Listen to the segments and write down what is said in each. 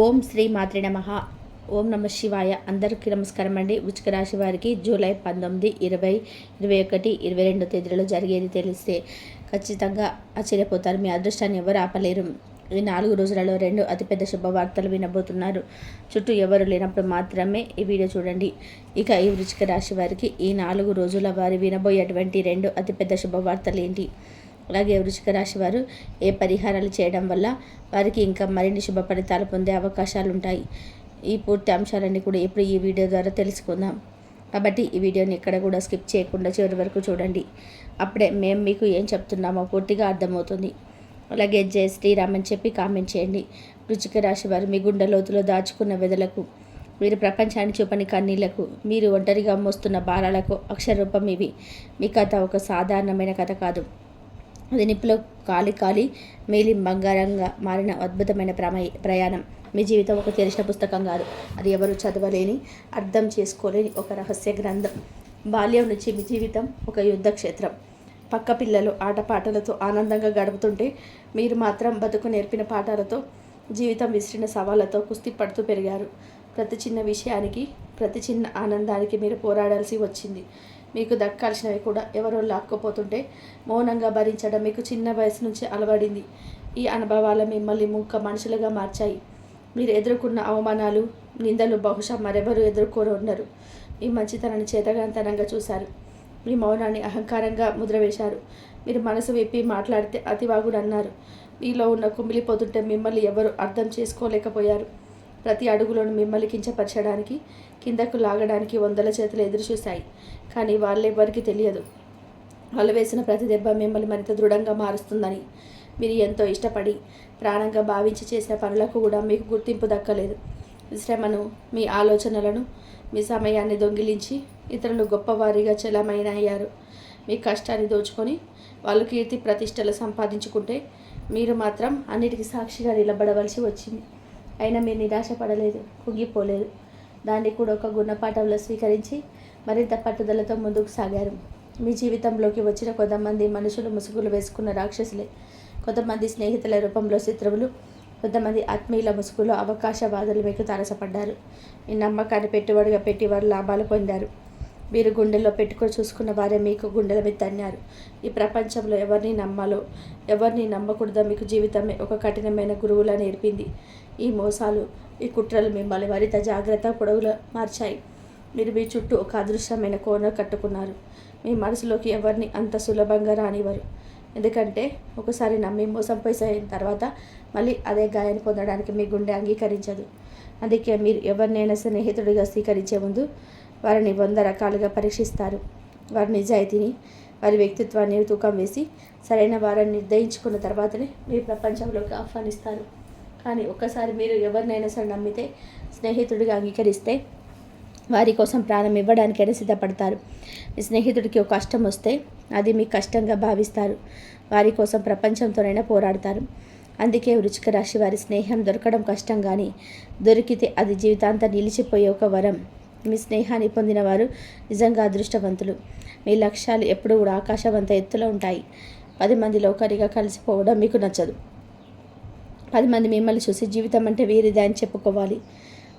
ఓం శ్రీ మాత్రే నమః. ఓం నమ శివాయ. అందరికీ నమస్కారం అండి. వృశ్చిక రాశి వారికి జూలై 19, 20, 21, 22 తేదీలలో జరిగేది తెలిస్తే ఖచ్చితంగా ఆశ్చర్యపోతారు. మీ అదృష్టాన్ని ఎవరు ఆపలేరు. ఈ 4 రోజులలో 2 అతిపెద్ద శుభవార్తలు వినబోతున్నారు. చుట్టూ ఎవరు లేనప్పుడు మాత్రమే ఈ వీడియో చూడండి. ఇక ఈ వృశ్చిక రాశి వారికి ఈ 4 రోజుల వారి వినబోయేటువంటి 2 అతిపెద్ద శుభవార్తలు ఏంటి, అలాగే వృశ్చిక రాశి వారు ఏ పరిహారాలు చేయడం వల్ల వారికి ఇంకా మరిన్ని శుభ ఫలితాలు పొందే అవకాశాలు ఉంటాయి, ఈ పూర్తి అంశాలన్నీ కూడా ఇప్పుడు ఈ వీడియో ద్వారా తెలుసుకుందాం. కాబట్టి ఈ వీడియోని ఎక్కడ కూడా స్కిప్ చేయకుండా చివరి వరకు చూడండి. అప్పుడే మేము మీకు ఏం చెప్తున్నామో పూర్తిగా అర్థమవుతుంది. అలాగే జై శ్రీరామ్ అని చెప్పి కామెంట్ చేయండి. వృశ్చిక రాశి వారు మీ గుండె లోతులో దాచుకున్న వెదలకు, మీరు ప్రపంచాన్ని చూపని కన్నీళ్లకు, మీరు ఒంటరిగా మోస్తున్న భారాలకు అక్షరరూపం ఇవి. మీ కథ ఒక సాధారణమైన కథ కాదు. అది నిప్పులో కాలి మేలి బంగారంగా మారిన అద్భుతమైన ప్రయాణం. మీ జీవితం ఒక తెరిచిన పుస్తకం కాదు, అది ఎవరు చదవలేని, అర్థం చేసుకోలేని ఒక రహస్య గ్రంథం. బాల్యం నుంచి మీ జీవితం ఒక యుద్ధ క్షేత్రం. పక్క పిల్లలు ఆటపాటలతో ఆనందంగా గడుపుతుంటే మీరు మాత్రం బతుకు నేర్పిన పాఠాలతో, జీవితం విసిరిన సవాళ్లతో కుస్తీ పడుతూ పెరిగారు. ప్రతి చిన్న విషయానికి, ప్రతి చిన్న ఆనందానికి మీరు పోరాడాల్సి వచ్చింది. మీకు దక్కాల్సినవి కూడా ఎవరో లాక్కపోతుంటే మౌనంగా భరించడం మీకు చిన్న వయసు నుంచి అలవడింది. ఈ అనుభవాలు మిమ్మల్ని మూక మనుషులుగా మార్చాయి. మీరు ఎదుర్కొన్న అవమానాలు, నిందలు బహుశా మరెవరు ఎదుర్కోనున్నారు. మీ మంచితనాన్ని చేతగాంతనంగా చూశారు. మీ మౌనాన్ని అహంకారంగా ముద్రవేశారు. మీరు మనసు విప్పి మాట్లాడితే అతివాగుడు అన్నారు. మీలో ఉన్న కుమిలిపోతుంటే మిమ్మల్ని ఎవరు అర్థం చేసుకోలేకపోయారు. ప్రతి అడుగులోనూ మిమ్మల్ని కించపరచడానికి, కిందకు లాగడానికి 100 చేతులు ఎదురు చూశాయి. కానీ వాళ్ళెవ్వరికీ తెలియదు, వాళ్ళు వేసిన ప్రతి దెబ్బ మిమ్మల్ని మరింత దృఢంగా మారుస్తుందని. మీరు ఎంతో ఇష్టపడి ప్రాణంగా భావించి చేసిన పనులకు కూడా మీకు గుర్తింపు దక్కలేదు. శ్రమను, మీ ఆలోచనలను, మీ సమయాన్ని దొంగిలించి ఇతరులు గొప్పవారిగా చెలమైనయ్యారు. మీ కష్టాన్ని దోచుకొని వాళ్ళు కీర్తి ప్రతిష్టలు సంపాదించుకుంటే మీరు మాత్రం అన్నిటికీ సాక్షిగా నిలబడవలసి వచ్చింది. అయినా మీరు నిరాశపడలేదు, కుంగిపోలేదు. దాన్ని కూడా ఒక గుణపాఠంలో స్వీకరించి మరింత పట్టుదలతో ముందుకు సాగారు. మీ జీవితంలోకి వచ్చిన కొంతమంది మనుషులు ముసుగులు వేసుకున్న రాక్షసులే, కొంతమంది స్నేహితుల రూపంలో శత్రువులు, కొంతమంది ఆత్మీయుల ముసుగులో అవకాశవాదులు మీకు తారసపడ్డారు. మీ నమ్మకాన్ని పెట్టుబడిగా పెట్టి వారు లాభాలు పొందారు. మీరు గుండెల్లో పెట్టుకొని చూసుకున్న వారే మీకు గుండెల మీద తన్నారు. ఈ ప్రపంచంలో ఎవరిని నమ్మాలో, ఎవరిని నమ్మకూడదో మీకు జీవితమే ఒక కఠినమైన గురువులా నేర్పింది. ఈ మోసాలు, ఈ కుట్రలు మిమ్మల్ని మరింత జాగ్రత్త పొడవులా మార్చాయి. మీరు మీ చుట్టూ ఒక అదృశ్యమైన కోన కట్టుకున్నారు. మీ మనసులోకి ఎవరిని అంత సులభంగా రానివ్వరు. ఎందుకంటే ఒకసారి నమ్మి మోసం పోయిన తర్వాత మళ్ళీ అదే గాయాన్ని పొందడానికి మీ గుండె అంగీకరించదు. అందుకే మీరు ఎవరినైనా స్నేహితుడిగా స్వీకరించే ముందు వారిని 100 రకాలుగా పరీక్షిస్తారు. వారి నిజాయితీని, వారి వ్యక్తిత్వాన్ని తూకం వేసి సరైన వారిని నిర్ణయించుకున్న తర్వాతనే మీరు ప్రపంచంలోకి ఆహ్వానిస్తారు. కానీ ఒక్కసారి మీరు ఎవరినైనా సరే నమ్మితే, స్నేహితుడిగా అంగీకరిస్తే వారి కోసం ప్రాణం ఇవ్వడానికైనా సిద్ధపడతారు. మీ స్నేహితుడికి ఒక కష్టం వస్తే అది మీ కష్టంగా భావిస్తారు. వారి కోసం ప్రపంచంతోనైనా పోరాడతారు. అందుకే వృశ్చిక రాశి వారి స్నేహం దొరకడం కష్టం, కానీ దొరికితే అది జీవితాంతం నిలిచిపోయే ఒక వరం. మీ స్నేహాన్ని పొందిన వారు నిజంగా అదృష్టవంతులు. మీ లక్ష్యాలు ఎప్పుడూ కూడా ఆకాశవంత ఎత్తులో ఉంటాయి. 10 మందిలో ఒకరిగా కలిసిపోవడం మీకు నచ్చదు. 10 మంది మిమ్మల్ని చూసి జీవితం అంటే వీరిదే అని చెప్పుకోవాలి.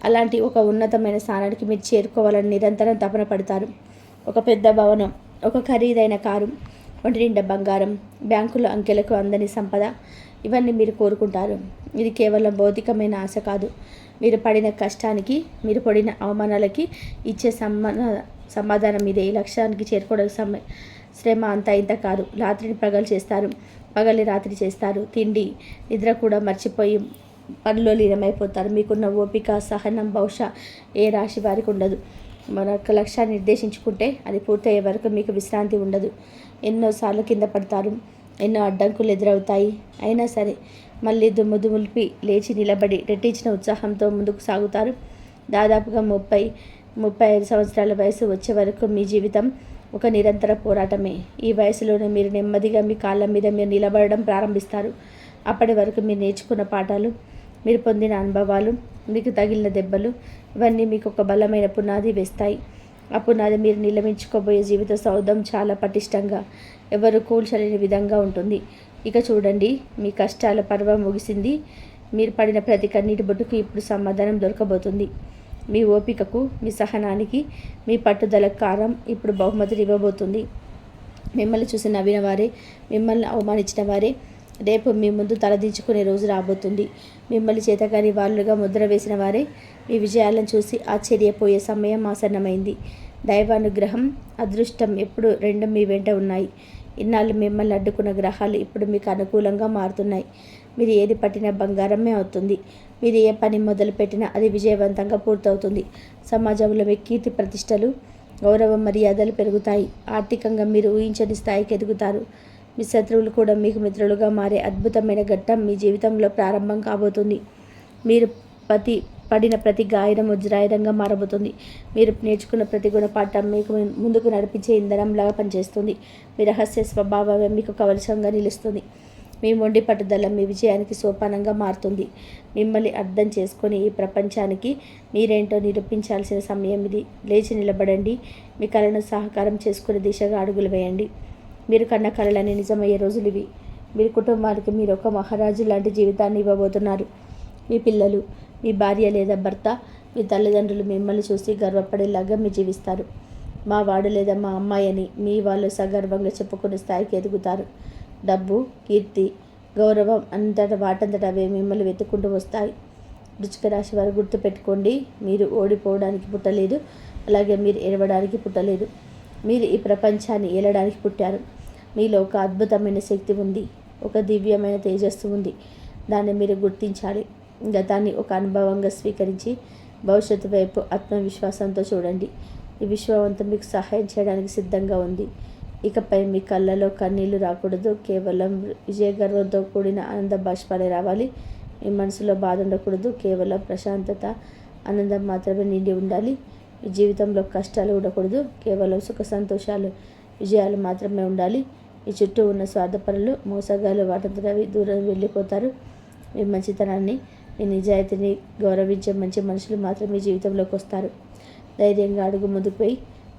అలాంటి ఒక ఉన్నతమైన స్థానానికి మీరు చేరుకోవాలని నిరంతరం తపన పడతారు. ఒక పెద్ద భవనం, ఒక ఖరీదైన కారు, ఒంటి నిండా బంగారం, బ్యాంకులో అంకెలకు అందని సంపద, ఇవన్నీ మీరు కోరుకుంటారు. ఇది కేవలం భౌతికమైన ఆశ కాదు. మీరు పడిన కష్టానికి, మీరు పడిన అవమానాలకి ఇచ్చే సమాధానం ఇదే. ఈ లక్ష్యానికి చేరుకోవడానికి శ్రమ అంతా ఇంత కాదు. రాత్రిని పగలు చేస్తారు, పగలి రాత్రి చేస్తారు. తిండి నిద్ర కూడా మర్చిపోయి పనిలో లీనమైపోతారు. మీకున్న ఓపిక, సహనం బహుశా ఏ రాశి వారికి ఉండదు. మరొక లక్ష్యాన్ని నిర్దేశించుకుంటే అది పూర్తయ్యే వరకు మీకు విశ్రాంతి ఉండదు. ఎన్నోసార్లు కింద పడతారు, ఎన్నో అడ్డంకులు ఎదురవుతాయి. అయినా సరే మళ్ళీ దుమ్ములిపి లేచి నిలబడి రెట్టించిన ఉత్సాహంతో ముందుకు సాగుతారు. దాదాపుగా 30-35 సంవత్సరాల వయసు వచ్చే వరకు మీ జీవితం ఒక నిరంతర పోరాటమే. ఈ వయసులోనే మీరు నెమ్మదిగా మీ కాళ్ళ మీద మీరు నిలబడడం ప్రారంభిస్తారు. అప్పటి వరకు మీరు నేర్చుకున్న పాఠాలు, మీరు పొందిన అనుభవాలు, మీకు తగిలిన దెబ్బలు, ఇవన్నీ మీకు ఒక బలమైన పునాది వేస్తాయి. ఆ పునాది మీరు నిలమించుకోబోయే జీవిత సౌధం చాలా పటిష్టంగా, ఎవరు కూల్చలేని విధంగా ఉంటుంది. ఇక చూడండి, మీ కష్టాల పర్వం ముగిసింది. మీరు పడిన ప్రతి కన్నీటి బొట్టుకు ఇప్పుడు సమాధానం దొరకబోతుంది. మీ ఓపికకు, మీ సహనానికి, మీ పట్టుదలకు కారం ఇప్పుడు బహుమతిని ఇవ్వబోతుంది. మిమ్మల్ని చూసి నవ్విన వారే, మిమ్మల్ని అవమానించిన వారే రేపు మీ ముందు తలదించుకునే రోజు రాబోతుంది. మిమ్మల్ని చేతకాని వాళ్ళుగా ముద్ర వేసిన వారే మీ విజయాలను చూసి ఆశ్చర్యపోయే సమయం ఆసన్నమైంది. దైవానుగ్రహం, అదృష్టం ఎప్పుడు రెండు మీ వెంట ఉన్నాయి. ఇన్నాళ్ళు మిమ్మల్ని అడ్డుకున్న గ్రహాలు ఇప్పుడు మీకు అనుకూలంగా మారుతున్నాయి. మీరు ఏది పట్టినా బంగారమే అవుతుంది. మీరు ఏ పని మొదలుపెట్టినా అది విజయవంతంగా పూర్తవుతుంది. సమాజంలో మీ కీర్తి ప్రతిష్టలు, గౌరవ మర్యాదలు పెరుగుతాయి. ఆర్థికంగా మీరు ఊహించని స్థాయికి ఎదుగుతారు. మీ శత్రువులు కూడా మీకు మిత్రులుగా మారే అద్భుతమైన ఘట్టం మీ జీవితంలో ప్రారంభం కాబోతుంది. మీరు పడిన ప్రతి గాయనం వజ్రాయుధంగా మారబోతుంది. మీరు నేర్చుకున్న ప్రతి గుణపాఠం మీకు ముందుకు నడిపించే ఇంధనంలాగా పనిచేస్తుంది. మీ రహస్య స్వభావమే మీకు కవచంగా నిలుస్తుంది. మీ మొండి పట్టుదల మీ విజయానికి సోపానంగా మారుతుంది. మిమ్మల్ని అర్థం చేసుకొని ఈ ప్రపంచానికి మీరేంటో నిరూపించాల్సిన సమయం ఇది. లేచి నిలబడండి. మీ కళను సహకారం చేసుకునే దిశగా అడుగులు వేయండి. మీరు కన్న కళలని నిజమయ్యే రోజులు ఇవి. మీరు కుటుంబానికి మీరు ఒక మహారాజు లాంటి జీవితాన్ని ఇవ్వబోతున్నారు. మీ పిల్లలు, మీ భార్య లేదా భర్త, మీ తల్లిదండ్రులు మిమ్మల్ని చూసి గర్వపడేలాగా మీరు జీవిస్తారు. మా వాడు లేదా మా అమ్మాయి అని మీ వాళ్ళు సగర్వంగా చెప్పుకునే స్థాయికి ఎదుగుతారు. డబ్బు, కీర్తి, గౌరవం వాటంతట అవే మిమ్మల్ని వెతుక్కుంటూ వస్తాయి. వృశ్చిక రాశి వారు గుర్తుపెట్టుకోండి, మీరు ఓడిపోవడానికి పుట్టలేదు, అలాగే మీరు ఎడవడానికి పుట్టలేదు. మీరు ఈ ప్రపంచాన్ని ఏలడానికి పుట్టారు. మీలో ఒక అద్భుతమైన శక్తి ఉంది, ఒక దివ్యమైన తేజస్సు ఉంది. దాన్ని మీరు గుర్తించాలి. గతాన్ని ఒక అనుభవంగా స్వీకరించి భవిష్యత్తు వైపు ఆత్మవిశ్వాసంతో చూడండి. ఈ విశ్వవంతం మీకు సహాయం చేయడానికి సిద్ధంగా ఉంది. ఇకపై మీ కళ్ళలో కన్నీళ్లు రాకూడదు. కేవలం విజయగర్వంతో కూడిన ఆనంద బాష్పాలే రావాలి. మీ మనసులో బాధ ఉండకూడదు. కేవలం ప్రశాంతత, ఆనందం మాత్రమే నిండి ఉండాలి. మీ జీవితంలో కష్టాలు ఉండకూడదు. కేవలం సుఖ సంతోషాలు, విజయాలు మాత్రమే ఉండాలి. మీ చుట్టూ ఉన్న స్వార్థపరులు, మోసగాలు వాటంతట దూరం వెళ్ళిపోతారు. మీ మంచితనాన్ని, మీ నిజాయితీని గౌరవించే మంచి మనుషులు మాత్రమే మీ జీవితంలోకి వస్తారు. ధైర్యంగా అడుగు ముందుకు పోయి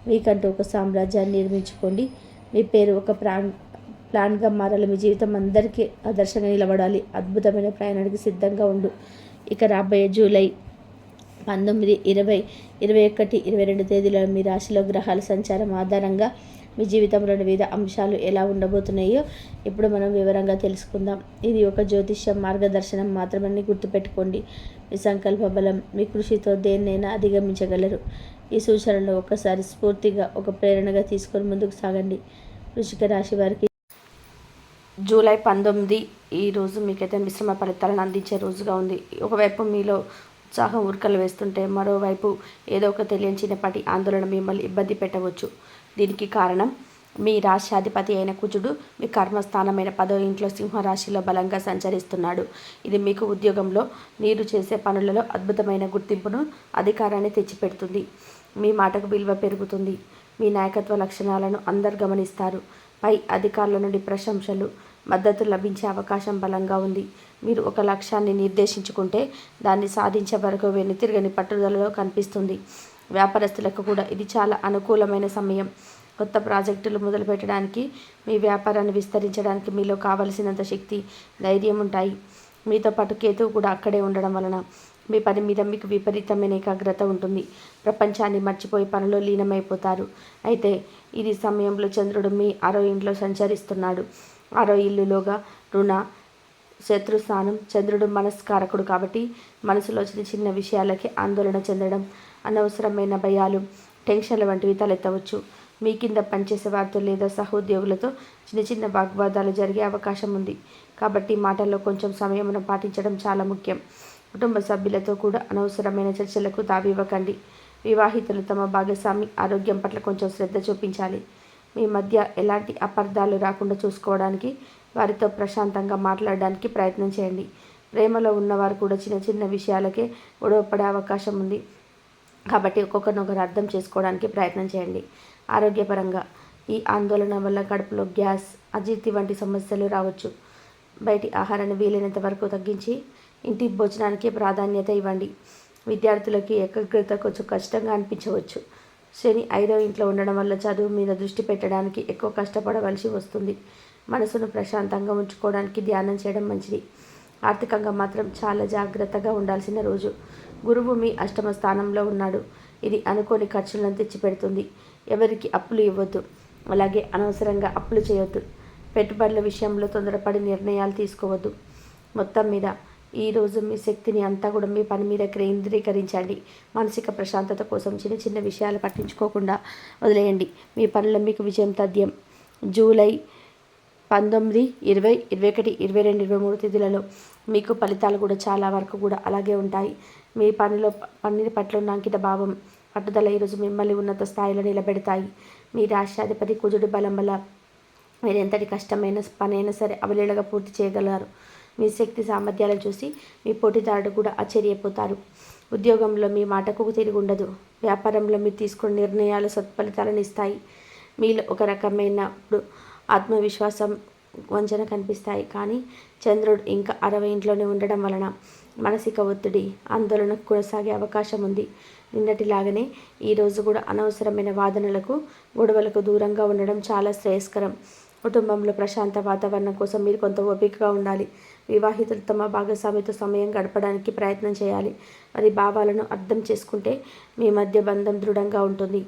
మీకంటూ ఒక సామ్రాజ్యాన్ని నిర్మించుకోండి. మీ పేరు ఒక ప్లాన్గా మారాలి. మీ జీవితం అందరికీ ఆదర్శంగా నిలబడాలి. అద్భుతమైన ప్రయాణానికి సిద్ధంగా ఉండు. ఇక రాబోయే జూలై 19, 20, 21, 22 తేదీలలో మీ రాశిలో గ్రహాల సంచారం ఆధారంగా మీ జీవితంలోని వివిధ అంశాలు ఎలా ఉండబోతున్నాయో ఇప్పుడు మనం వివరంగా తెలుసుకుందాం. ఇది ఒక జ్యోతిష్యం మార్గదర్శనం మాత్రమే గుర్తుపెట్టుకోండి. మీ సంకల్ప బలం, మీ కృషితో దేన్నైనా అధిగమించగలరు. ఈ సూచనలు ఒక్కసారి స్ఫూర్తిగా ఒక ప్రేరణగా తీసుకొని ముందుకు సాగండి. వృశ్చిక రాశి వారికి జూలై 19 ఈ రోజు మీకైతే మిశ్రమ ఫలితాలను అందించే రోజుగా ఉంది. ఒకవైపు మీలో ఉత్సాహం ఉరకలు వేస్తుంటే మరోవైపు ఏదో ఒక తెలియని చిన్నపాటి ఆందోళన మిమ్మల్ని ఇబ్బంది పెట్టవచ్చు. దీనికి కారణం మీ రాశ్యాధిపతి అయిన కుజుడు మీ కర్మస్థానమైన 10వ ఇంట్లో సింహరాశిలో బలంగా సంచరిస్తున్నాడు. ఇది మీకు ఉద్యోగంలో మీరు చేసే పనులలో అద్భుతమైన గుర్తింపును, అధికారాన్ని తెచ్చిపెడుతుంది. మీ మాటకు విలువ పెరుగుతుంది. మీ నాయకత్వ లక్షణాలను అందరు గమనిస్తారు. పై అధికారుల నుండి ప్రశంసలు, మద్దతు లభించే అవకాశం బలంగా ఉంది. మీరు ఒక లక్ష్యాన్ని నిర్దేశించుకుంటే దాన్ని సాధించే వరకు వెనుతిరగని పట్టుదలలో కనిపిస్తుంది. వ్యాపారస్తులకు కూడా ఇది చాలా అనుకూలమైన సమయం. కొత్త ప్రాజెక్టులు మొదలుపెట్టడానికి, మీ వ్యాపారాన్ని విస్తరించడానికి మీలో కావలసినంత శక్తి, ధైర్యం ఉంటాయి. మీతో పాటు కేతువు కూడా అక్కడే ఉండడం వలన మీ పని మీద మీకు విపరీతమైన ఏకాగ్రత ఉంటుంది. ప్రపంచాన్ని మర్చిపోయి పనిలో లీనమైపోతారు. అయితే ఇది సమయంలో చంద్రుడు మీ 6వ ఇంట్లో సంచరిస్తున్నాడు. 6వ ఇల్లులోగా రుణ, శత్రుస్థానం. చంద్రుడు మనస్కారకుడు కాబట్టి మనసులో చిన్న చిన్న విషయాలకి ఆందోళన చెందడం, అనవసరమైన భయాలు, టెన్షన్ల వంటివి తలెత్తవచ్చు. మీ కింద పనిచేసే వారితో లేదా సహోద్యోగులతో చిన్న చిన్న వాగ్వాదాలు జరిగే అవకాశం ఉంది. కాబట్టి మాటల్లో కొంచెం సంయమనం పాటించడం చాలా ముఖ్యం. కుటుంబ సభ్యులతో కూడా అనవసరమైన చర్చలకు తావివ్వకండి. వివాహితులు తమ భాగస్వామి ఆరోగ్యం పట్ల కొంచెం శ్రద్ధ చూపించాలి. మీ మధ్య ఎలాంటి అపార్థాలు రాకుండా చూసుకోవడానికి వారితో ప్రశాంతంగా మాట్లాడడానికి ప్రయత్నం చేయండి. ప్రేమలో ఉన్నవారు కూడా చిన్న చిన్న విషయాలకే గొడవపడే అవకాశం ఉంది. కాబట్టి ఒక్కొక్కరినొకరు అర్థం చేసుకోవడానికి ప్రయత్నం చేయండి. ఆరోగ్యపరంగా ఈ ఆందోళన వల్ల కడుపులో గ్యాస్, అజీర్తి వంటి సమస్యలు రావచ్చు. బయటి ఆహారాన్ని వీలైనంత వరకు తగ్గించి ఇంటి భోజనానికి ప్రాధాన్యత ఇవ్వండి. విద్యార్థులకి ఏకాగ్రత కొంచెం కష్టంగా అనిపించవచ్చు. శని 5వ ఇంట్లో ఉండడం వల్ల చదువు మీద దృష్టి పెట్టడానికి ఎక్కువ కష్టపడవలసి వస్తుంది. మనసును ప్రశాంతంగా ఉంచుకోవడానికి ధ్యానం చేయడం మంచిది. ఆర్థికంగా మాత్రం చాలా జాగ్రత్తగా ఉండాల్సిన రోజు. గురువు మీ అష్టమ స్థానంలో ఉన్నాడు. ఇది అనుకోని ఖర్చులను తెచ్చిపెడుతుంది. ఎవరికి అప్పులు ఇవ్వద్దు, అలాగే అనవసరంగా అప్పులు చేయొద్దు. పెట్టుబడుల విషయంలో తొందరపడి నిర్ణయాలు తీసుకోవద్దు. మొత్తం మీద ఈరోజు మీ శక్తిని అంతా కూడా మీ పని మీద కేంద్రీకరించండి. మానసిక ప్రశాంతత కోసం చిన్న చిన్న విషయాలు పట్టించుకోకుండా వదిలేయండి. మీ పనుల్లో మీకు విజయం తథ్యం. జూలై 19, 20, 21, 22, 23 తేదీలలో మీకు ఫలితాలు కూడా చాలా వరకు కూడా అలాగే ఉంటాయి. మీ పని పట్ల ఉన్న అంకిత భావం, పట్టుదల ఈరోజు మిమ్మల్ని ఉన్నత స్థాయిలో నిలబెడతాయి. మీ రాష్ట్రాధిపతి కుజుడి బలం వల్ల మీరు ఎంతటి కష్టమైన పనైనా సరే అవలీలగా పూర్తి చేయగలరు. మీ శక్తి సామర్థ్యాలను చూసి మీ పోటీదారుడు కూడా ఆశ్చర్యపోతారు. ఉద్యోగంలో మీ మాటకు తిరిగి ఉండదు. వ్యాపారంలో మీరు తీసుకున్న నిర్ణయాలు సత్ఫలితాలను ఇస్తాయి. మీలో ఒక రకమైన ఆత్మవిశ్వాసం, వంచన కనిపిస్తాయి. కానీ చంద్రుడు ఇంకా 60 ఇంట్లోనే ఉండడం వలన మానసిక ఒత్తిడి, ఆందోళన కొనసాగే అవకాశం ఉంది. నిన్నటిలాగానే ఈరోజు కూడా అనవసరమైన వాదనలకు, గొడవలకు దూరంగా ఉండడం చాలా శ్రేయస్కరం. కుటుంబంలో ప్రశాంత వాతావరణం కోసం మీరు కొంత ఓపికగా ఉండాలి. వివాహితులు తమ భాగస్వామితో సమయం గడపడానికి ప్రయత్నం చేయాలి. వారి భావాలను అర్థం చేసుకుంటే మీ మధ్య బంధం దృఢంగా ఉంటుంది.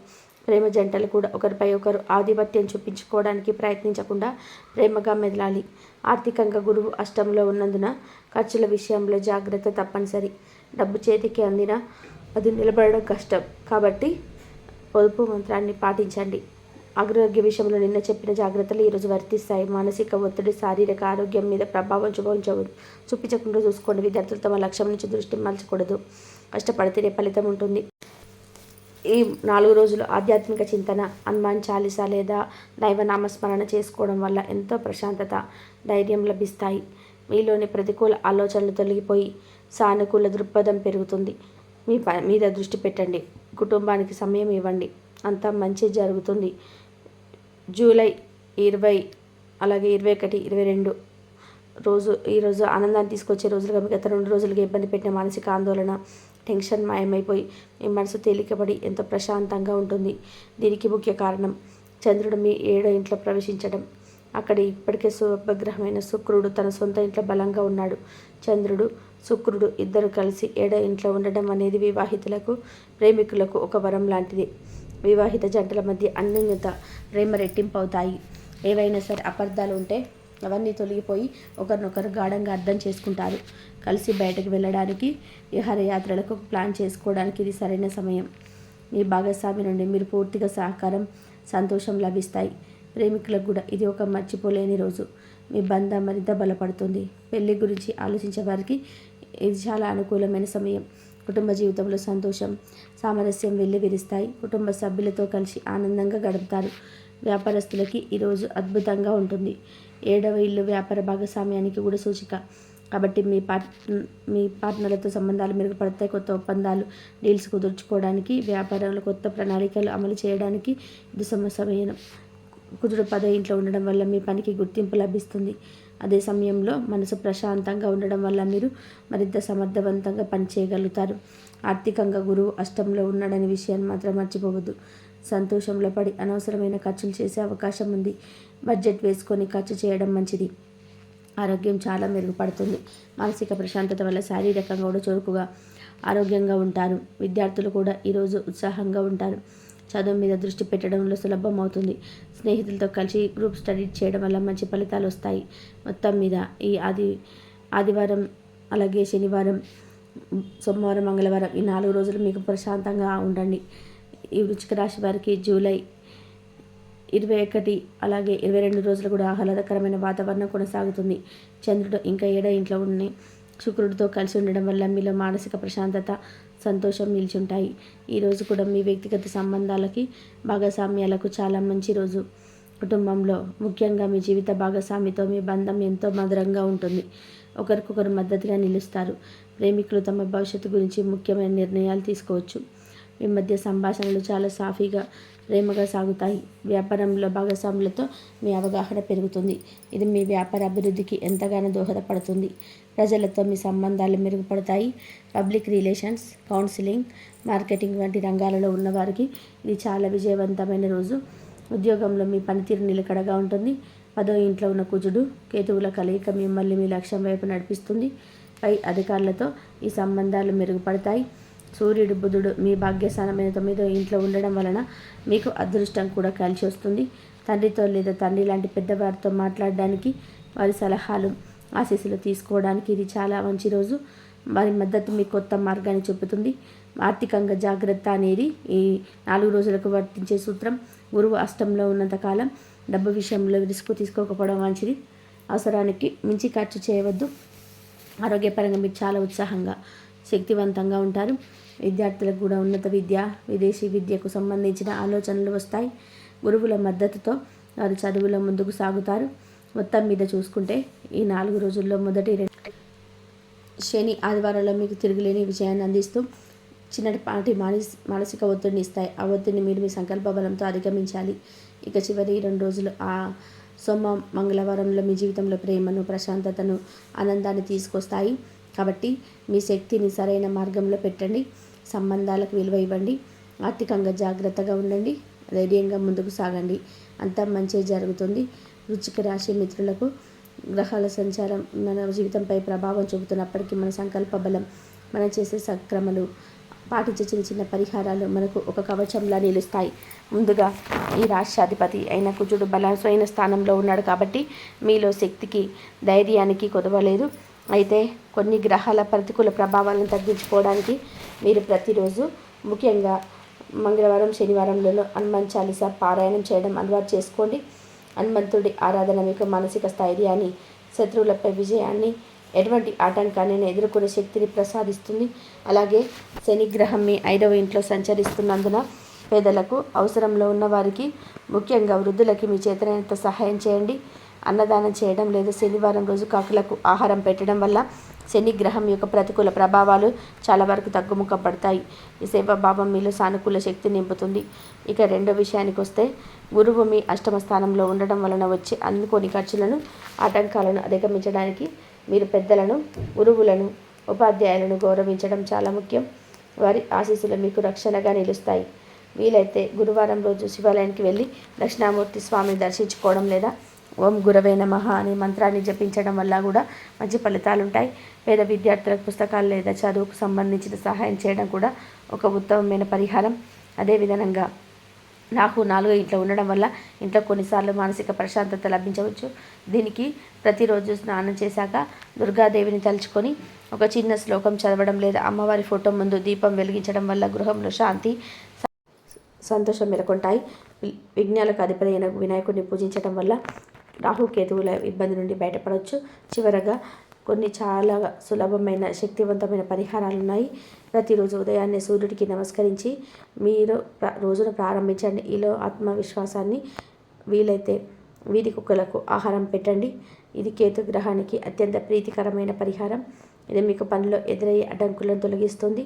ప్రేమ జంటలు కూడా ఒకరిపై ఒకరు ఆధిపత్యం చూపించుకోవడానికి ప్రయత్నించకుండా ప్రేమగా మెదలాలి. ఆర్థికంగా గురువు అష్టంలో ఉన్నందున ఖర్చుల విషయంలో జాగ్రత్త తప్పనిసరి. డబ్బు చేతికి అందినా అది నిలబడడం కష్టం. కాబట్టి పొదుపు మంత్రాన్ని పాటించండి. ఆరోగ్య విషయంలో నిన్న చెప్పిన జాగ్రత్తలు ఈరోజు వర్తిస్తాయి. మానసిక ఒత్తిడి శారీరక ఆరోగ్యం మీద ప్రభావం చూపించకుండా చూసుకోండి. విద్యార్థులు తమ లక్ష్యం నుంచి దృష్టి మలచకూడదు. కష్టపడితేనే ఫలితం ఉంటుంది. ఈ 4 రోజులు ఆధ్యాత్మిక చింతన, హనుమాన్ చాలీసా లేదా దైవనామస్మరణ చేసుకోవడం వల్ల ఎంతో ప్రశాంతత, ధైర్యం లభిస్తాయి. మీలోని ప్రతికూల ఆలోచనలు తొలగిపోయి సానుకూల దృక్పథం పెరుగుతుంది. మీ మీద దృష్టి పెట్టండి. కుటుంబానికి సమయం ఇవ్వండి. అంతా మంచి జరుగుతుంది. జూలై 20, అలాగే 21, 22 ఈరోజు ఆనందాన్ని తీసుకొచ్చే రోజులుగా గత 2 రోజులుగా ఇబ్బంది పెట్టిన మానసిక ఆందోళన, టెన్షన్ మాయమైపోయి మీ మనసు తేలికబడి ఎంతో ప్రశాంతంగా ఉంటుంది. దీనికి ముఖ్య కారణం చంద్రుడు మీ 7వ ఇంట్లో ప్రవేశించడం. అక్కడ ఇప్పటికే శుభగ్రహమైన శుక్రుడు తన సొంత ఇంట్లో బలంగా ఉన్నాడు. చంద్రుడు, శుక్రుడు ఇద్దరు కలిసి 7వ ఇంట్లో ఉండడం అనేది వివాహితులకు, ప్రేమికులకు ఒక వరం లాంటిది. వివాహిత జంటల మధ్య అన్యోన్యత, ప్రేమ రెట్టింపు అవుతాయి. ఏవైనా సరే అపార్థాలు ఉంటే అవన్నీ తొలగిపోయి ఒకరినొకరు గాఢంగా అర్థం చేసుకుంటారు. కలిసి బయటకు వెళ్ళడానికి, విహారయాత్రలకు ప్లాన్ చేసుకోవడానికి ఇది సరైన సమయం. మీ భాగస్వామి నుండి మీరు పూర్తిగా సహకారం, సంతోషం లభిస్తాయి. ప్రేమికులకు కూడా ఇది ఒక మర్చిపోలేని రోజు. మీ బంధం మరింత బలపడుతుంది. పెళ్లి గురించి ఆలోచించే వారికి ఇది చాలా అనుకూలమైన సమయం. కుటుంబ జీవితంలో సంతోషం, సామరస్యం వెల్లివిరుస్తాయి. కుటుంబ సభ్యులతో కలిసి ఆనందంగా గడుపుతారు. వ్యాపారస్తులకి ఈరోజు అద్భుతంగా ఉంటుంది. 7వ ఇల్లు వ్యాపార భాగస్వామ్యానికి కూడా సూచిక. కాబట్టి మీ పార్ట్నర్లతో సంబంధాలు మెరుగుపడతాయి. కొత్త ఒప్పందాలు, డీల్స్ కుదుర్చుకోవడానికి, వ్యాపారంలో కొత్త ప్రణాళికలు అమలు చేయడానికి ఇది సమయం. కుజుడు 10వ ఇంట్లో ఉండడం వల్ల మీ పనికి గుర్తింపు లభిస్తుంది. అదే సమయంలో మనసు ప్రశాంతంగా ఉండడం వల్ల మీరు మరింత సమర్థవంతంగా పనిచేయగలుగుతారు. ఆర్థికంగా గురువు అష్టంలో ఉన్నాడనే విషయాన్ని మాత్రం మర్చిపోవద్దు. సంతోషంలో పడి అనవసరమైన ఖర్చులు చేసే అవకాశం ఉంది. బడ్జెట్ వేసుకొని ఖర్చు చేయడం మంచిది. ఆరోగ్యం చాలా మెరుగుపడుతుంది. మానసిక ప్రశాంతత వల్ల శారీరకంగా కూడా చురుకుగా, ఆరోగ్యంగా ఉంటారు. విద్యార్థులు కూడా ఈరోజు ఉత్సాహంగా ఉంటారు. చదువు మీద దృష్టి పెట్టడంలో సులభం అవుతుంది. స్నేహితులతో కలిసి గ్రూప్ స్టడీ చేయడం వల్ల మంచి ఫలితాలు వస్తాయి. మొత్తం మీద ఈ ఆదివారం, అలాగే శనివారం, సోమవారం, మంగళవారం ఈ 4 రోజులు మీకు ప్రశాంతంగా ఉండండి. ఈ వృశ్చిక రాశి వారికి జూలై 21, అలాగే 22 రోజులు కూడా ఆహ్లాదకరమైన వాతావరణం కొనసాగుతుంది. చంద్రుడు ఇంకా 7వ ఇంట్లో ఉన్న శుక్రుడితో కలిసి ఉండడం వల్ల మీలో మానసిక ప్రశాంతత, సంతోషం నిలిచుంటాయి. ఈరోజు కూడా మీ వ్యక్తిగత సంబంధాలకి, భాగస్వామ్యాలకు చాలా మంచి రోజు. కుటుంబంలో ముఖ్యంగా మీ జీవిత భాగస్వామితో మీ బంధం ఎంతో మధురంగా ఉంటుంది. ఒకరికొకరు మద్దతుగా నిలుస్తారు. ప్రేమికులు తమ భవిష్యత్తు గురించి ముఖ్యమైన నిర్ణయాలు తీసుకోవచ్చు. మీ మధ్య సంభాషణలు చాలా సాఫీగా, ప్రేమగా సాగుతాయి. వ్యాపారంలో భాగస్వాములతో మీ అవగాహన పెరుగుతుంది. ఇది మీ వ్యాపార అభివృద్ధికి ఎంతగానో దోహదపడుతుంది. ప్రజలతో మీ సంబంధాలు మెరుగుపడతాయి. పబ్లిక్ రిలేషన్స్, కౌన్సిలింగ్, మార్కెటింగ్ వంటి రంగాలలో ఉన్నవారికి ఇది చాలా విజయవంతమైన రోజు. ఉద్యోగంలో మీ పనితీరు నిలకడగా ఉంటుంది. 10వ ఇంట్లో ఉన్న కుజుడు కేతువుల కలయిక మిమ్మల్ని మీ లక్ష్యం వైపు నడిపిస్తుంది. పై అధికారులతో ఈ సంబంధాలు మెరుగుపడతాయి. సూర్యుడు బుధుడు మీ భాగ్యస్థానమైన 9వ ఇంట్లో ఉండడం వలన మీకు అదృష్టం కూడా కలిసి వస్తుంది. తండ్రితో లేదా తండ్రి లాంటి పెద్దవారితో మాట్లాడడానికి, వారి సలహాలు ఆశీస్సులు తీసుకోవడానికి ఇది చాలా మంచి రోజు. వారి మద్దతు మీ కొత్త మార్గాన్ని చూపుతుంది. ఆర్థికంగా జాగ్రత్త అనేది ఈ 4 రోజులకు వర్తించే సూత్రం. గురువు అష్టంలో ఉన్నంతకాలం డబ్బు విషయంలో రిస్క్ తీసుకోకపోవడం మంచిది. అవసరానికి మించి ఖర్చు చేయవద్దు. ఆరోగ్యపరంగా మీరు చాలా ఉత్సాహంగా శక్తివంతంగా ఉంటారు. విద్యార్థులకు కూడా ఉన్నత విద్య, విదేశీ విద్యకు సంబంధించిన ఆలోచనలు వస్తాయి. గురువుల మద్దతుతో వారు చదువులో ముందుకు సాగుతారు. మొత్తం మీద చూసుకుంటే ఈ 4 రోజుల్లో మొదటి శని ఆదివారాల్లో మీకు తిరుగులేని విజయాన్ని అందిస్తూ చిన్నపాటి మానసిక ఒత్తిడిని ఇస్తాయి. ఆ ఒత్తిడిని మీరు మీ సంకల్ప బలంతో అధిగమించాలి. ఇక చివరి 2 రోజులు సోమ మంగళవారంలో మీ జీవితంలో ప్రేమను, ప్రశాంతతను, ఆనందాన్ని తీసుకొస్తాయి. కాబట్టి మీ శక్తిని సరైన మార్గంలో పెట్టండి. సంబంధాలకు విలువ ఇవ్వండి. ఆర్థికంగా జాగ్రత్తగా ఉండండి. ధైర్యంగా ముందుకు సాగండి. అంతా మంచి జరుగుతుంది. వృశ్చిక రాశి మిత్రులకు గ్రహాల సంచారం మన జీవితంపై ప్రభావం చూపుతున్నప్పటికీ మన సంకల్ప బలం, మనం చేసే సక్రమలు, పాటించే చిన్న చిన్న పరిహారాలు మనకు ఒక కవచంలా నిలుస్తాయి. ముందుగా ఈ రాష్ట్రాధిపతి అయిన కుజుడు బలమైన స్థానంలో ఉన్నాడు కాబట్టి మీలో శక్తికి, ధైర్యానికి కొదవలేదు. అయితే కొన్ని గ్రహాల ప్రతికూల ప్రభావాలను తగ్గించుకోవడానికి మీరు ప్రతిరోజు, ముఖ్యంగా మంగళవారం, శనివారంలో హనుమాన్ చాలీసా పారాయణం చేయడం అలవాటు చేసుకోండి. హనుమంతుడి ఆరాధన మీకు మానసిక స్థైర్యాన్ని, శత్రువులపై విజయాన్ని, ఎటువంటి ఆటంకాన్ని ఎదుర్కొనే శక్తిని ప్రసాదిస్తుంది. అలాగే శనిగ్రహం మీ 5వ ఇంట్లో సంచరిస్తున్నందున పేదలకు, అవసరంలో ఉన్న వారికి, ముఖ్యంగా వృద్ధులకి మీ చేతనైనంత సహాయం చేయండి. అన్నదానం చేయడం లేదా శనివారం రోజు కాకులకు ఆహారం పెట్టడం వల్ల శనిగ్రహం యొక్క ప్రతికూల ప్రభావాలు చాలా వరకు తగ్గుముఖం పడతాయి. ఈ సేవాభావం మీలో సానుకూల శక్తి నింపుతుంది. ఇక రెండో విషయానికి వస్తే, గురువు మీ అష్టమ స్థానంలో ఉండడం వలన వచ్చే అనుకోని ఖర్చులను, ఆటంకాలను అధిగమించడానికి మీరు పెద్దలను, గురువులను, ఉపాధ్యాయులను గౌరవించడం చాలా ముఖ్యం. వారి ఆశీస్సులు మీకు రక్షణగా నిలుస్తాయి. వీలైతే గురువారం రోజు శివాలయానికి వెళ్ళి దక్షిణామూర్తి స్వామిని దర్శించుకోవడం లేదా ఓం గురవే నమః అనే మంత్రాన్ని జపించడం వల్ల కూడా మంచి ఫలితాలు ఉంటాయి. పేద విద్యార్థులకు పుస్తకాలు లేదా చదువుకు సంబంధించిన సహాయం చేయడం కూడా ఒక ఉత్తమమైన పరిహారం. అదేవిధంగా రాహు 4వ ఇంట్లో ఉండడం వల్ల ఇంట్లో కొన్నిసార్లు మానసిక ప్రశాంతత లభించవచ్చు. దీనికి ప్రతిరోజు స్నానం చేశాక దుర్గాదేవిని తలుచుకొని ఒక చిన్న శ్లోకం చదవడం లేదా అమ్మవారి ఫోటో ముందు దీపం వెలిగించడం వల్ల గృహంలో శాంతి, సంతోషం నెలకొంటాయి. విఘ్నాలకు అధిపతి అయిన వినాయకుడిని పూజించడం వల్ల రాహుకేతువుల ఇబ్బంది నుండి బయటపడవచ్చు. చివరగా కొన్ని చాలా సులభమైన, శక్తివంతమైన పరిహారాలు ఉన్నాయి. ప్రతిరోజు ఉదయాన్నే సూర్యుడికి నమస్కరించి మీరు రోజును ప్రారంభించండి. ఈలో ఆత్మవిశ్వాసాన్ని, వీలైతే వీధి కుక్కలకు ఆహారం పెట్టండి. ఇది కేతు గ్రహానికి అత్యంత ప్రీతికరమైన పరిహారం. ఇది మీకు పనిలో ఎదురయ్యే అడ్డంకులను తొలగిస్తుంది.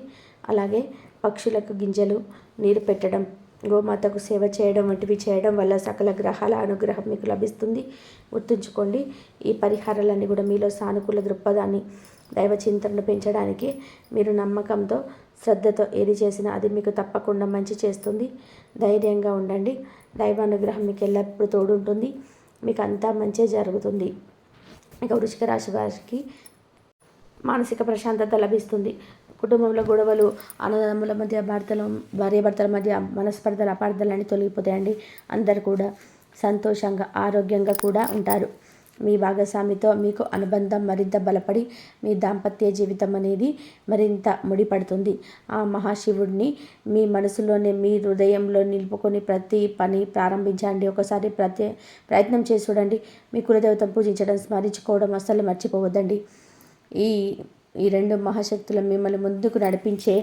అలాగే పక్షులకు గింజలు, నీరు పెట్టడం, గోమాతకు సేవ చేయడం వంటివి చేయడం వల్ల సకల గ్రహాల అనుగ్రహం మీకు లభిస్తుంది. గుర్తుంచుకోండి, ఈ పరిహారాలన్నీ కూడా మీలో సానుకూల దృక్పథాన్ని, దైవ చింతనను పెంచడానికి, మీరు నమ్మకంతో, శ్రద్ధతో ఏది చేసినా అది మీకు తప్పకుండా మంచి చేస్తుంది. ధైర్యంగా ఉండండి. దైవానుగ్రహం మీకు ఎల్లప్పుడూ తోడుంటుంది. మీకు అంతా మంచి జరుగుతుంది. ఇక వృశ్చిక రాశి వారికి మానసిక ప్రశాంతత లభిస్తుంది. కుటుంబంలో గొడవలు, అన్నదమ్ముల మధ్య, భార్యాభర్తల మధ్య మనస్పర్ధలు, అపార్థాలన్నీ తొలగిపోతాయండి. అందరు కూడా సంతోషంగా, ఆరోగ్యంగా కూడా ఉంటారు. మీ భాగస్వామితో మీకు అనుబంధం మరింత బలపడి మీ దాంపత్య జీవితం అనేది మరింత ముడిపడుతుంది. ఆ మహాశివుడిని మీ మనసులోనే, మీ హృదయంలో నిలుపుకొని ప్రతి పని ప్రారంభించండి. ఒకసారి ప్రయత్నం చేసి చూడండి. మీ కులదేవతను పూజించడం, స్మరించుకోవడం అస్సలు మర్చిపోవద్దండి. ఈ 2 మహాశక్తులు మిమ్మల్ని ముందుకు నడిపించే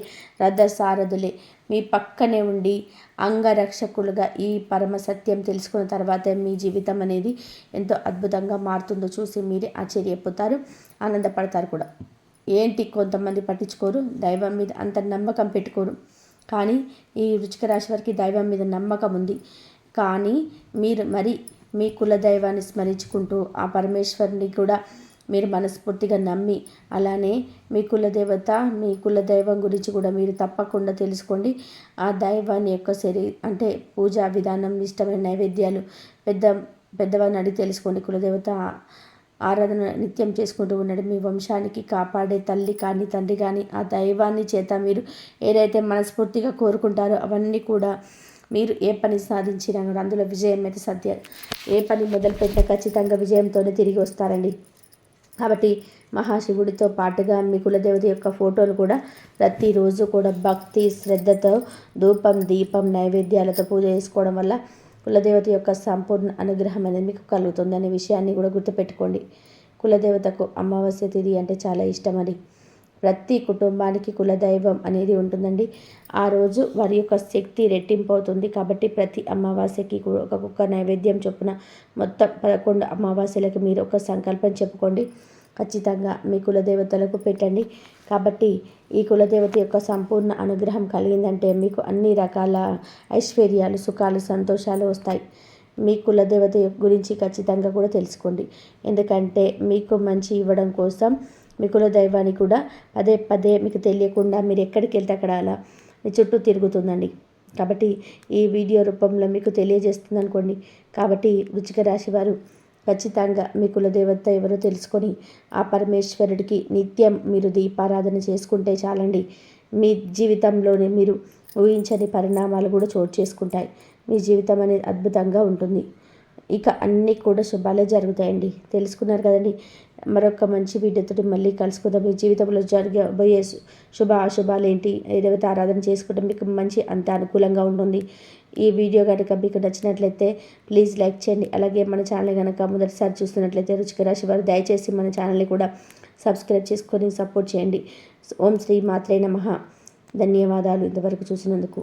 రథసారథులే. మీ పక్కనే ఉండి అంగరక్షకులుగా ఈ పరమ సత్యం తెలుసుకున్న తర్వాత మీ జీవితం అనేది ఎంతో అద్భుతంగా మారుతుందో చూసి మీరే ఆశ్చర్యపోతారు, ఆనందపడతారు కూడా. ఏంటి కొంతమంది పట్టించుకోరు, దైవం మీద అంత నమ్మకం పెట్టుకోరు. కానీ ఈ వృశ్చిక రాశి వారికి దైవం మీద నమ్మకం ఉంది. కానీ మీరు మీ కులదైవాన్ని స్మరించుకుంటూ ఆ పరమేశ్వరుని కూడా మీరు మనస్ఫూర్తిగా నమ్మి, అలానే మీ కులదేవత, మీ కులదైవం గురించి కూడా మీరు తప్పకుండా తెలుసుకోండి. ఆ దైవాన్ని యొక్క అంటే పూజా విధానం, ఇష్టమైన నైవేద్యాలు, పెద్ద పెద్దవారిని అడిగి తెలుసుకోండి. కులదేవత ఆరాధన నిత్యం చేసుకుంటూ ఉండండి. మీ వంశానికి కాపాడే తల్లి కానీ తండ్రి కానీ ఆ దైవాన్ని చేత మీరు ఏదైతే మనస్ఫూర్తిగా కోరుకుంటారో అవన్నీ కూడా మీరు ఏ పని సాధించినా కూడా అందులో విజయం అయితే సత్యం. ఏ పని మొదలుపెట్టినా ఖచ్చితంగా విజయంతోనే తిరిగి వస్తారండి. కాబట్టి మహాశివుడితో పాటుగా మీ కులదేవత యొక్క ఫోటోలు కూడా ప్రతిరోజు కూడా భక్తి శ్రద్ధతో ధూపం దీపం నైవేద్యాలతో పూజ చేసుకోవడం వల్ల కులదేవత యొక్క సంపూర్ణ అనుగ్రహం అనేది మీకు కలుగుతుంది అనే విషయాన్ని కూడా గుర్తుపెట్టుకోండి. కులదేవతకు అమావాస్య తిథి అంటే చాలా ఇష్టం అని ప్రతి కుటుంబానికి కులదైవం అనేది ఉంటుందండి. ఆ రోజు వారి యొక్క శక్తి రెట్టింపు అవుతుంది. కాబట్టి ప్రతి అమావాస్యకి ఒక్కొక్క నైవేద్యం చొప్పున మొత్తం 11 అమావాస్యలకు మీరు ఒక సంకల్పం చెప్పుకోండి. ఖచ్చితంగా మీ కులదేవతలకు పెట్టండి. కాబట్టి ఈ కులదేవత యొక్క సంపూర్ణ అనుగ్రహం కలిగిందంటే మీకు అన్ని రకాల ఐశ్వర్యాలు సుఖాలు సంతోషాలు వస్తాయి. మీ కులదేవత గురించి ఖచ్చితంగా కూడా తెలుసుకోండి. ఎందుకంటే మీకు మంచి ఇవ్వడం కోసం మీ కులదైవాన్ని కూడా పదే పదే మీకు తెలియకుండా మీరు ఎక్కడికి వెళ్తే అక్కడ అలా మీ చుట్టూ తిరుగుతుందండి. కాబట్టి ఈ వీడియో రూపంలో మీకు తెలియజేస్తుంది అనుకోండి. కాబట్టి వృశ్చిక రాశి వారు ఖచ్చితంగా మీ కులదేవత ఎవరో తెలుసుకొని ఆ పరమేశ్వరుడికి నిత్యం మీరు దీపారాధన చేసుకుంటే చాలండి. మీ జీవితంలోనే మీరు ఊహించని పరిణామాలు కూడా చోటు చేసుకుంటాయి. మీ జీవితం అనేది అద్భుతంగా ఉంటుంది. ఇక అన్నీ కూడా శుభాలే జరుగుతాయండి. తెలుసుకున్నారు కదండి. మరొక మంచి వీడియోతో మళ్ళీ కలుసుకుందాం. మీ జీవితంలో జరగబోయే శుభ అశుభాలు ఏంటి, ఏ దేవత ఆరాధన చేసుకుంటే మీకు మంచి అంత అనుకూలంగా ఉంటుంది. ఈ వీడియో కనుక మీకు నచ్చినట్లయితే ప్లీజ్ లైక్ చేయండి. అలాగే మన ఛానల్ కనుక మొదటిసారి చూస్తున్నట్లయితే వృశ్చిక రాశి వారు దయచేసి మన ఛానల్ని కూడా సబ్స్క్రైబ్ చేసుకొని సపోర్ట్ చేయండి. ఓం శ్రీ మాత్రే నమః. ధన్యవాదాలు ఇంతవరకు చూసినందుకు.